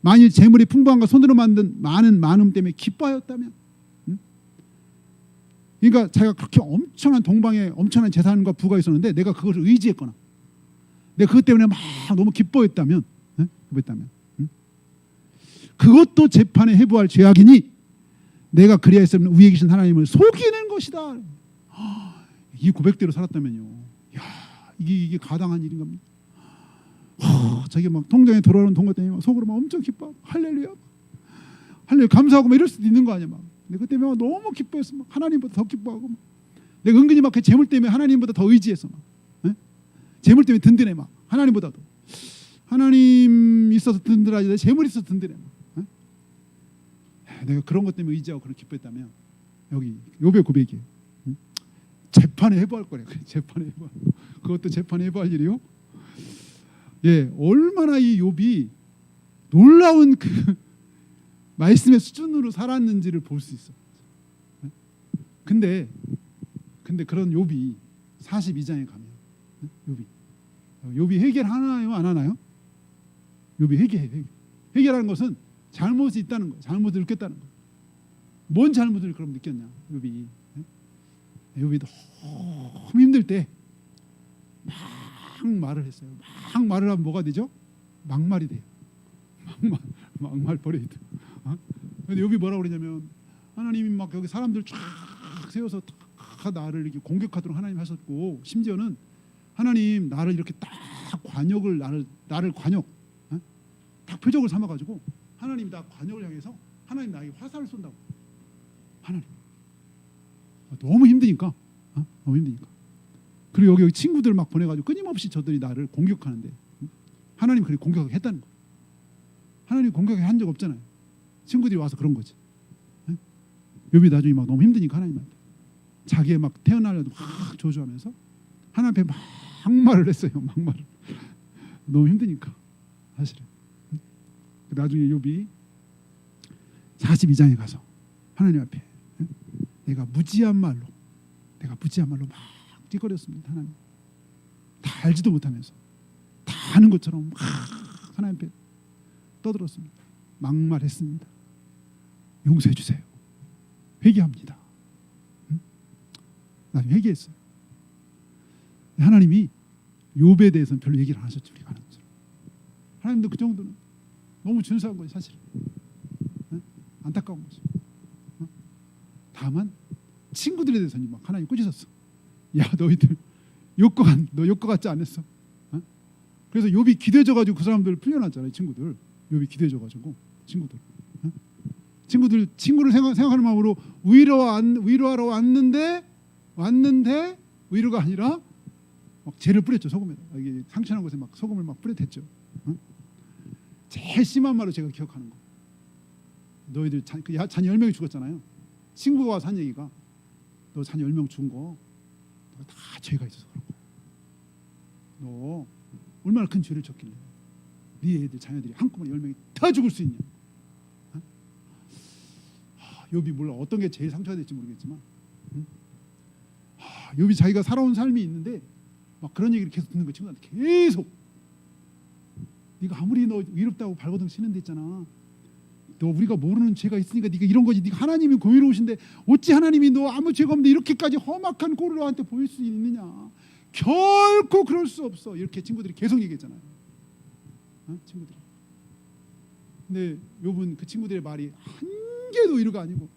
만일 재물이 풍부한가 손으로 만든 많은 많음 때문에 기뻐하였다면 그러니까 자기가 그렇게 엄청난 동방에 엄청난 재산과 부가 있었는데 내가 그것을 의지했거나 내가 그것 때문에 막 너무 기뻐했다면 그것도 재판에 해부할 죄악이니 내가 그리하였으면 위에 계신 하나님을 속이는 것이다. 이 고백대로 살았다면요. 이게 가당한 일인가? 자기 막 통장에 돌아오는 돈 때문에 속으로 막 엄청 기뻐. 할렐루야. 감사하고 막 이럴 수도 있는 거 아니야 막. 근데 그 때문에 너무 기뻐했어. 막 하나님보다 더 기뻐하고 막. 내가 은근히 막 그 재물 때문에 하나님보다 더 의지했어 막. 재물 때문에 든든해 막. 하나님보다도. 하나님 있어서 든든하지 재물 있어서 든든해 막. 내가 그런 것 때문에 의지하고 그런 기뻐했다면 여기 욥의 고백이에요. 재판에 해부할 거래. 재판에 해부. 그것도 재판에 해부할 일이요. 얼마나 이 욥이 놀라운 그 말씀의 수준으로 살았는지를 볼 수 있어. 근데 그런 욥이 42장에 가면 욥이 해결하나요, 안 하나요? 욥이 해결하는 것은 잘못이 있다는 거예요. 잘못을 느꼈다는 거예요. 뭔 잘못을 그럼 느꼈냐? 욥이 너무 힘들 때 막 말을 했어요. 막 말을 하면 뭐가 되죠? 막말이 돼요. 막말 버레이드. 근데 욥이 뭐라고 그러냐면 하나님이 막 여기 사람들 쫙 세워서 다 나를 이렇게 공격하도록 하나님 하셨고 심지어는 하나님 나를 이렇게 딱 관역을 나를 관역 딱 표적을 삼아가지고 하나님 나 관역을 향해서 하나님 나에게 화살을 쏜다고. 하나님 너무 힘드니까 그리고 여기 친구들 막 보내가지고 끊임없이 저들이 나를 공격하는데 하나님 그렇게 공격했다는 거. 하나님 공격한 적 없잖아요. 친구들이 와서 그런 거지. 욥이 나중에 막 너무 힘드니까 하나님한테 자기의 막 태어나려도 막 저주하면서 하나님 앞에 막말을 했어요. 막말을. 너무 힘드니까 사실은. 나중에 욥이 42장에 가서 하나님 앞에 내가 무지한 말로 막 찌꺼렸습니다. 하나님 다 알지도 못하면서 다 아는 것처럼 막 하나님 앞에 떠들었습니다. 막말했습니다. 용서해 주세요. 회개합니다. 나중에 회개했어요. 하나님이 욥에 대해서는 별로 얘기를 안 하셨죠. 우리가 하는 것처럼. 하나님도 그 정도는 너무 준수한 거예요. 사실. 안타까운 거죠. 다만 친구들에 대해서는 막 하나님 꾸짖었어. 야 너희들 너 욕과 같지 않았어? 그래서 욥이 기대져가지고 그 사람들 풀려났잖아요. 친구들. 욥이 기대져가지고 친구를 생각하는 마음으로 위로하러 왔는데 위로가 아니라 막 죄를 뿌렸죠. 소금에다. 이게 상처난 곳에 막 소금을 막 뿌려댔죠. 제일 심한 말로 제가 기억하는 거. 너희들 자녀 10명이 죽었잖아요. 친구가 와서 한 얘기가 너 자녀 10명 죽은 거 다 죄가 있어서 그런 거야. 너 얼마나 큰 죄를 졌길래 네 애들 자녀들이 한꺼번에 10명이 다 죽을 수 있냐. 욥이 몰라 어떤 게 제일 상처가 될지 모르겠지만 욥이 자기가 살아온 삶이 있는데 막 그런 얘기를 계속 듣는 거 친구한테 계속 네가 아무리 너 위롭다고 발버둥 치는 데 있잖아. 너 우리가 모르는 죄가 있으니까 네가 이런 거지. 네가 하나님이 공의로우신데 어찌 하나님이 너 아무 죄가 없는데 이렇게까지 험악한 꼴을 너한테 보일 수 있느냐. 결코 그럴 수 없어. 이렇게 친구들이 계속 얘기했잖아요. 친구들이. 근데 욥은 그 친구들의 말이 한 개도 위로가 아니고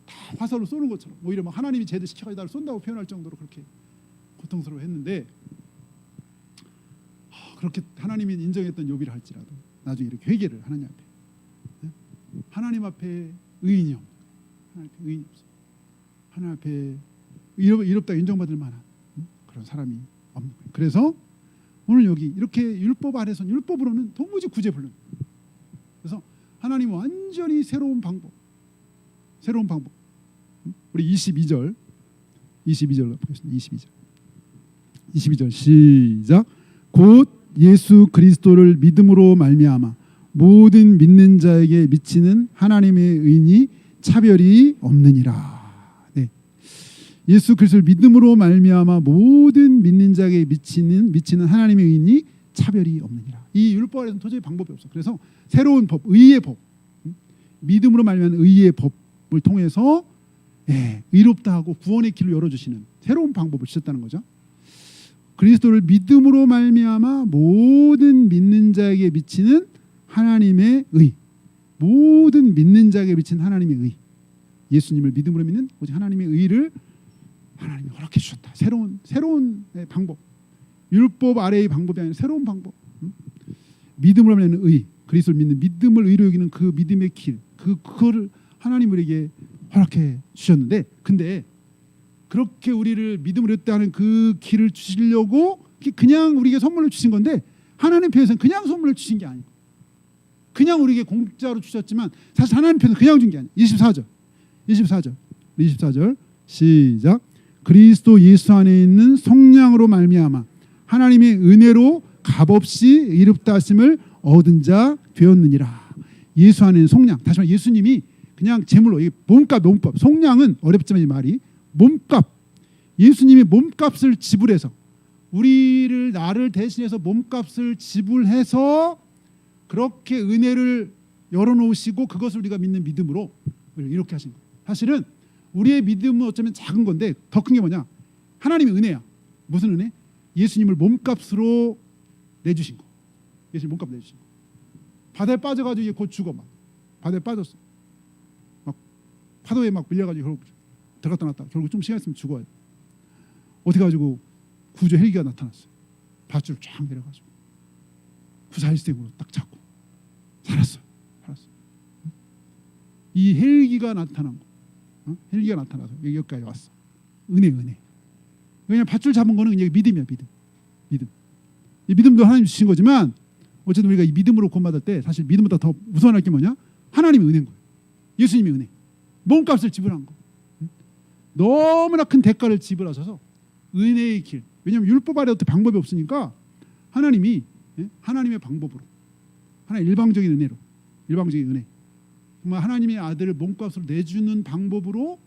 다 화살로 쏘는 것처럼 오히려 막 하나님이 쟤들 시켜가지고 나를 쏜다고 표현할 정도로 그렇게 고통스러워했는데 그렇게 하나님이 인정했던 욥이라 할지라도 나중에 이렇게 회개를 하나님 앞에 하나님 앞에 의인이 없는 하나님 앞에 의인이 없어. 하나님 앞에 의롭다 인정받을 만한 그런 사람이 없는 거예요. 그래서 오늘 여기 이렇게 율법 아래선 율법으로는 도무지 구제불능. 그래서 하나님 완전히 새로운 방법. 우리 22절 보겠습니다. 22절 시작. 곧 예수 그리스도를 믿음으로 말미암아 모든 믿는 자에게 미치는 하나님의 의인이 차별이 없느니라. 네. 예수 그리스도를 믿음으로 말미암아 모든 믿는 자에게 미치는 하나님의 의인이 차별이 없느니라. 이 율법 아래서는 도저히 방법이 없어. 그래서 새로운 법, 의의 법, 믿음으로 말미암은 의의 법을 통해서 의롭다 하고 구원의 길을 열어주시는 새로운 방법을 주셨다는 거죠. 그리스도를 믿음으로 말미암아 모든 믿는 자에게 미치는 하나님의 의, 모든 믿는 자에게 미치는 하나님의 의, 예수님을 믿음으로 믿는 오직 하나님의 의를 하나님이 허락해 주셨다. 새로운 방법, 율법 아래의 방법이 아니라 새로운 방법. 믿음으로 말미암는 의, 그리스도를 믿는 믿음을 의로 여기는 그 믿음의 길, 그거를 하나님 우리에게 허락해 주셨는데, 근데 그렇게 우리를 믿음으로 했다는 그 길을 주시려고 그냥 우리에게 선물을 주신 건데, 하나님 편에서는 그냥 선물을 주신 게 아니고 그냥 우리에게 공짜로 주셨지만 사실 하나님 편에서 그냥 준 게 아니에요. 24절 시작. 그리스도 예수 안에 있는 성령으로 말미암아 하나님의 은혜로 값없이 의롭다 하심을 얻은 자 되었느니라. 예수 안에 있는 성령, 다시 말해 예수님이 그냥 제물로, 이게 몸값. 성령은 어렵지만 이 말이 몸값, 예수님이 몸값을 지불해서 나를 대신해서 몸값을 지불해서 그렇게 은혜를 열어놓으시고 그것을 우리가 믿는 믿음으로 이렇게 하신 거예요. 사실은 우리의 믿음은 어쩌면 작은 건데 더 큰 게 뭐냐? 하나님의 은혜야. 무슨 은혜? 예수님을 몸값으로 내주신 거. 예수님 몸값 내주신 거. 바다에 빠져가지고 곧 죽어. 막 바다에 빠졌어. 막 파도에 막 밀려가지고 결국 들어갔다 놨다. 결국 좀 시간 있으면 죽어요. 어떻게 가지고 구조 헬기가 나타났어요. 밧줄 쫙 내려가지고 구사일생으로 딱 잡고 살았어. 이 헬기가 나타난 거. 헬기가 나타나서 여기까지 왔어. 은혜. 왜냐하면 밧줄 잡은 거는 그냥 믿음이야. 믿음. 이 믿음도 하나님 주신 거지만 어쨌든 우리가 이 믿음으로 구원받을 때 사실 믿음보다 더 우선할 게 뭐냐? 하나님의 은혜인 거예요. 예수님의 은혜. 몸값을 지불한 거. 너무나 큰 대가를 지불하셔서 은혜의 길. 왜냐하면 율법 아래 어떤 방법이 없으니까 하나님이 하나님의 방법으로 하나의 일방적인 은혜로 일방적인 은혜 정말 하나님의 아들을 몸값으로 내주는 방법으로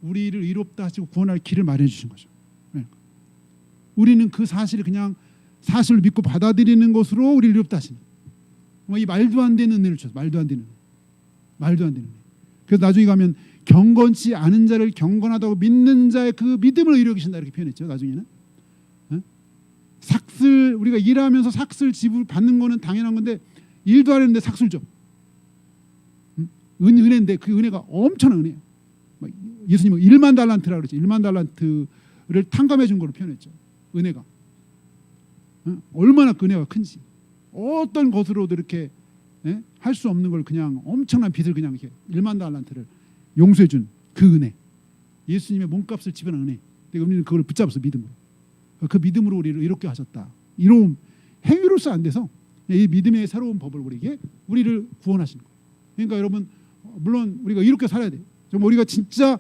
우리를 의롭다 하시고 구원할 길을 마련해 주신 거죠. 우리는 그 사실을 그냥 사실을 믿고 받아들이는 것으로 우리를 의롭다 하시는 이 말도 안 되는 은혜를 주셔서 말도 안 되는 은혜. 그래서 나중에 가면 경건치 않은 자를 경건하다고 믿는 자의 그 믿음을 의뢰 계신다 이렇게 표현했죠. 나중에는 삭슬 우리가 일하면서 삭슬 지불 받는 거는 당연한 건데 일도 안 했는데 삭슬 줘. 은혜인데 그 은혜가 엄청난 은혜예요. 예수님은 1만 달란트라 그랬죠. 1만 달란트를 탕감해 준 걸로 표현했죠. 은혜가 얼마나 그 은혜가 큰지 어떤 것으로도 이렇게 할 수 없는 걸 그냥 엄청난 빚을 그냥 이렇게 1만 달란트를 용서해 준 그 은혜. 예수님의 몸값을 지불한 은혜. 우리는 그걸 붙잡아서 믿음으로. 그 믿음으로 우리를 이롭게 하셨다. 이로움 행위로서 안 돼서 이 믿음의 새로운 법을 우리를 구원하시는 거예요. 그러니까 여러분 물론 우리가 이렇게 살아야 돼요. 정말 우리가 진짜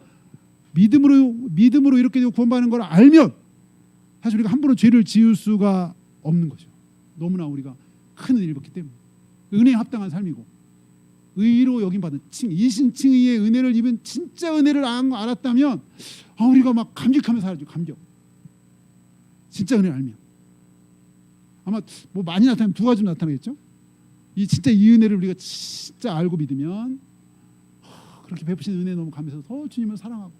믿음으로 이렇게 되고 구원받는 걸 알면 사실 우리가 함부로 죄를 지을 수가 없는 거죠. 너무나 우리가 큰 은혜를 받기 때문에 은혜에 합당한 삶이고 의로 여김받은 이신칭의의 은혜를 입은 진짜 은혜를 알았다면 우리가 막 감격하면서 살죠. 감격. 진짜 은혜를 알면 아마 뭐 많이 나타나면 두 가지로 나타나겠죠. 진짜 이 은혜를 우리가 진짜 알고 믿으면 그렇게 베푸신 은혜 너무 감사해서 더 주님을 사랑하고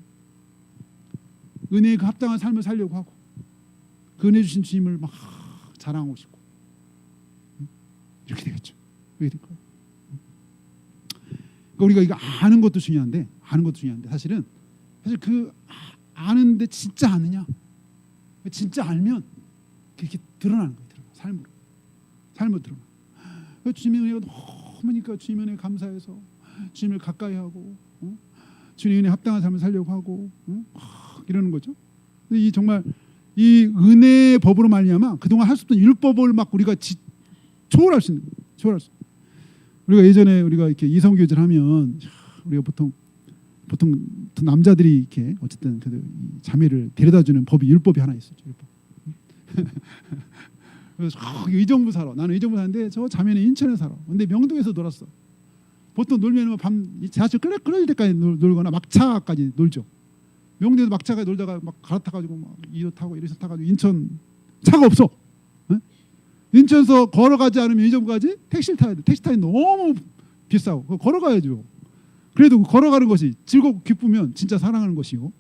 은혜에 그 합당한 삶을 살려고 하고 그 은혜 주신 주님을 막 자랑하고 싶고 이렇게 되겠죠. 그렇게 될 거예요. 그러니까 우리가 이거 아는 것도 중요한데 사실 그 아는데 진짜 아느냐? 진짜 알면 그렇게 드러나는 거예요. 삶으로 드러나. 주님의 은혜가 너무니까 주님의 은혜 감사해서 주님을 가까이 하고 주님의 은혜 합당한 삶을 살려고 하고 이러는 거죠. 정말 이 은혜의 법으로 말미암아 그동안 할 수 없던 율법을 막 우리가 초월할 수 있는 거예요. 우리가 예전에 우리가 이렇게 이성교제를 하면 우리가 보통 남자들이 이렇게 어쨌든 그 자매를 데려다주는 법이 율법이 하나 있었죠. 율법. 그래서 의정부 살아. 나는 의정부 사는데 저 자매는 인천에 살아. 근데 명동에서 놀았어. 보통 놀면 밤 지하철 끊어질 때까지 놀거나 막차까지 놀죠. 명동에서 막차가 놀다가 막 갈아타가지고 막 2호 타고 이래서 타가지고 인천 차가 없어. 인천에서 걸어가지 않으면 의정부까지 택시를 타야 돼. 택시 타기 너무 비싸고 걸어가야죠. 그래도 걸어가는 것이 즐겁고 기쁘면 진짜 사랑하는 것이요.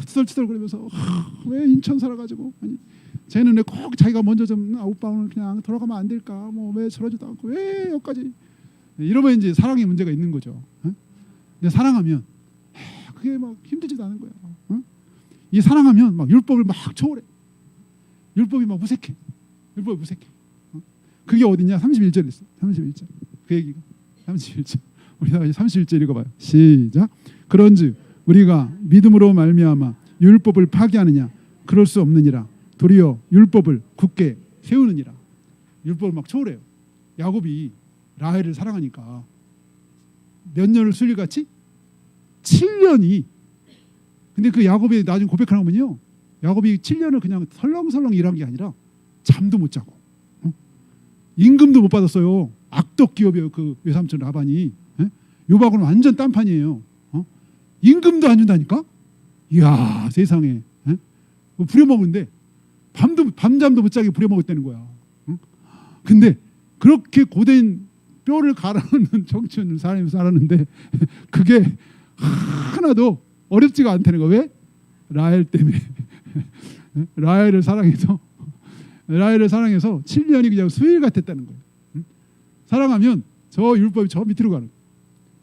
투덜투덜거리면서 왜 인천 살아가지고 아니 쟤는 왜 꼭 자기가 먼저 좀 오빠 오늘 그냥 돌아가면 안 될까? 뭐 왜 저러지도 않고 왜 여기까지 이러면 이제 사랑의 문제가 있는 거죠. 근데 사랑하면 그게 막 힘들지도 않은 거야. 이 사랑하면 막 율법을 막 초월해. 율법이 막 무색해. 율법이 무색해. 그게 어디냐? 31절에 있어. 31절. 그 얘기가 31절. 우리 다 31절 읽어봐요. 시작. 그런즉 우리가 믿음으로 말미암아 율법을 파기하느냐? 그럴 수 없느니라. 도리어 율법을 굳게 세우느니라. 율법을 막 초월해요. 야곱이 라헬을 사랑하니까 몇 년을 순리같이 7년이. 근데 그 야곱이 나중에 고백하는 거면요. 야곱이 7년을 그냥 설렁설렁 일한 게 아니라 잠도 못 자고 임금도 못 받았어요. 악덕 기업이에요. 그 외삼촌 라반이. 요박은 완전 딴판이에요. 임금도 안 준다니까. 이야 세상에. 부려먹은데 밤잠도 못 자게 부려먹었다는 거야. 근데 그렇게 고된 뼈를 갈아놓는 정치인을 사람이 살았는데 그게 하나도 어렵지가 않다는 거. 왜? 라헬 때문에. 라헬을 사랑해서 7년이 그냥 수일 같았다는 거예요. 사랑하면 저 율법이 저 밑으로 가는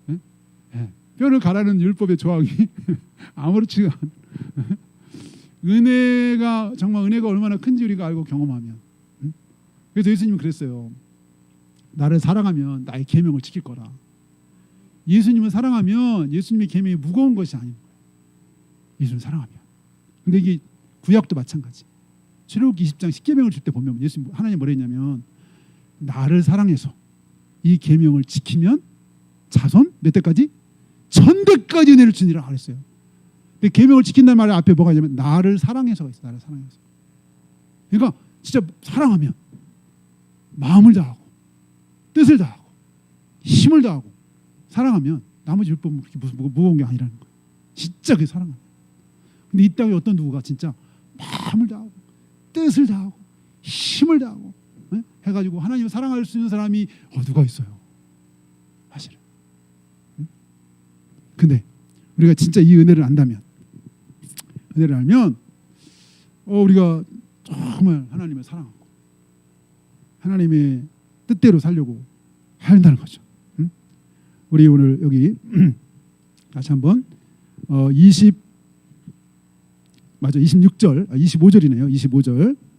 거예요. 뼈를 가라는 율법의 조항이 아무렇지가 않은 은혜가 정말 은혜가 얼마나 큰지 우리가 알고 경험하면. 그래서 예수님은 그랬어요. 나를 사랑하면 나의 계명을 지킬 거라. 예수님을 사랑하면 예수님의 계명이 무거운 것이 아닌 거예요. 예수님을 사랑하면. 근데 이게 구약도 마찬가지. 출애굽기 20장 10계명을 줄 때 보면 예수님 하나님 뭐라 했냐면 나를 사랑해서 이 계명을 지키면 자손 몇 대까지? 천대까지 은혜를 주니라 그랬어요. 근데 계명을 지킨다는 말의 앞에 뭐가 있냐면 나를 사랑해서가 있어요. 나를 사랑해서. 그러니까 진짜 사랑하면 마음을 다하고 뜻을 다하고 힘을 다하고 사랑하면 나머지 율법은 그렇게 무거운 게 아니라는 거예요. 진짜 그게 사랑은. 근데 이 땅에 어떤 누구가 진짜 마음을 다하고 뜻을 다하고 힘을 다하고 해가지고 하나님을 사랑할 수 있는 사람이 누가 있어요? 사실은. 근데 우리가 진짜 이 은혜를 안다면, 은혜를 알면 우리가 정말 하나님을 사랑하고 하나님의 뜻대로 살려고 한다는 거죠. 우리 오늘 여기 다시 한번 26절, 25절이네요.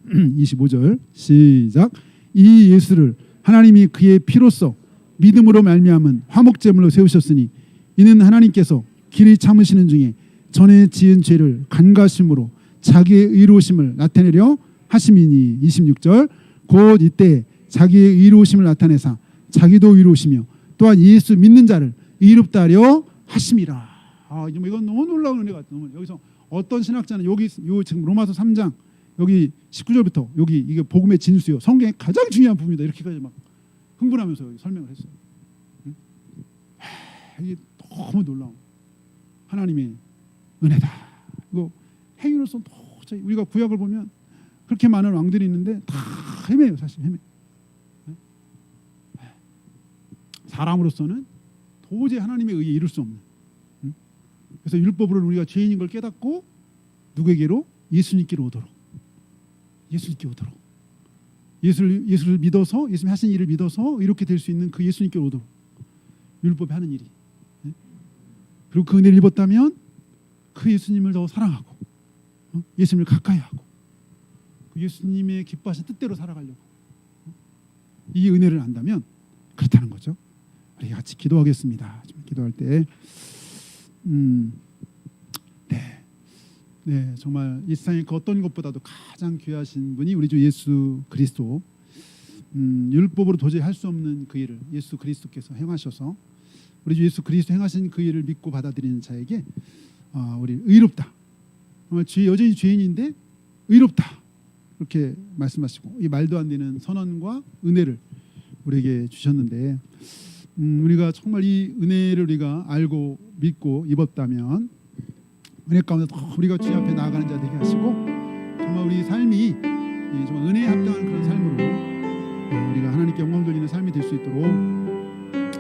25절 시작. 이 예수를 하나님이 그의 피로써 믿음으로 말미암은 화목제물로 세우셨으니 이는 하나님께서 길이 참으시는 중에 전에 지은 죄를 간과심으로 자기의 의로우심을 나타내려 하심이니. 26절 곧 이때 자기의 의로우심을 나타내사 자기도 의로우시며 또한 예수 믿는 자를 의롭다 하려 하심이라. 이건 너무 놀라운 은혜 같아요. 여기서 어떤 신학자는 여기 지금 로마서 3장 여기 19절부터 여기 이게 복음의 진수요, 성경의 가장 중요한 부분이다, 이렇게까지 막 흥분하면서 여기 설명을 했어요. 이게 너무 놀라운 하나님의 은혜다. 이거 행위로서 도저히 우리가 구약을 보면 그렇게 많은 왕들이 있는데 다 헤매요. 사실 헤매. 사람으로서는 도저히 하나님의 의에 이룰 수 없는. 그래서 율법으로는 우리가 죄인인 걸 깨닫고 누구에게로? 예수님께로 오도록. 예수님께 오도록. 예수를 믿어서 예수님 하신 일을 믿어서 이렇게 될 수 있는 그 예수님께로 오도록. 율법이 하는 일이. 그리고 그 은혜를 입었다면 그 예수님을 더 사랑하고 예수님을 가까이 하고 그 예수님의 기뻐하신 뜻대로 살아가려고 이 은혜를 안다면 그렇다는 거죠. 우리 같이 기도하겠습니다. 기도할 때 네, 정말 이 세상의 그 어떤 것보다도 가장 귀하신 분이 우리 주 예수 그리스도. 율법으로 도저히 할 수 없는 그 일을 예수 그리스도께서 행하셔서 우리 주 예수 그리스도 행하신 그 일을 믿고 받아들이는 자에게 우리 의롭다. 정말 여전히 죄인인데 의롭다. 그렇게 말씀하시고 이 말도 안 되는 선언과 은혜를 우리에게 주셨는데 우리가 정말 이 은혜를 우리가 알고 믿고 입었다면 은혜 가운데 더 우리가 주님 앞에 나아가는 자 되게 하시고 정말 우리 삶이 정말 은혜에 합당한 그런 삶으로 우리가 하나님께 영광 돌리는 삶이 될 수 있도록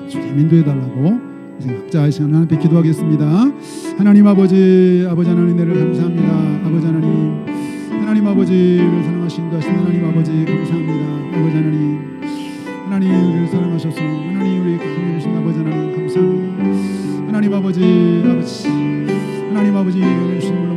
주님 인도해 달라고 이제 각자 이 시간 하나님께 기도하겠습니다. 하나님 아버지 하나님 은혜를 감사합니다. 아버지 하나님 아버지를 사랑하신 하나님 아버지 감사합니다. 아버지 하나님 우리를 사랑하셔서 하나님 우리 기쁨해 주신 아버지 하나님 감사합니다. 하나님 아버지 하나님 아버지 주신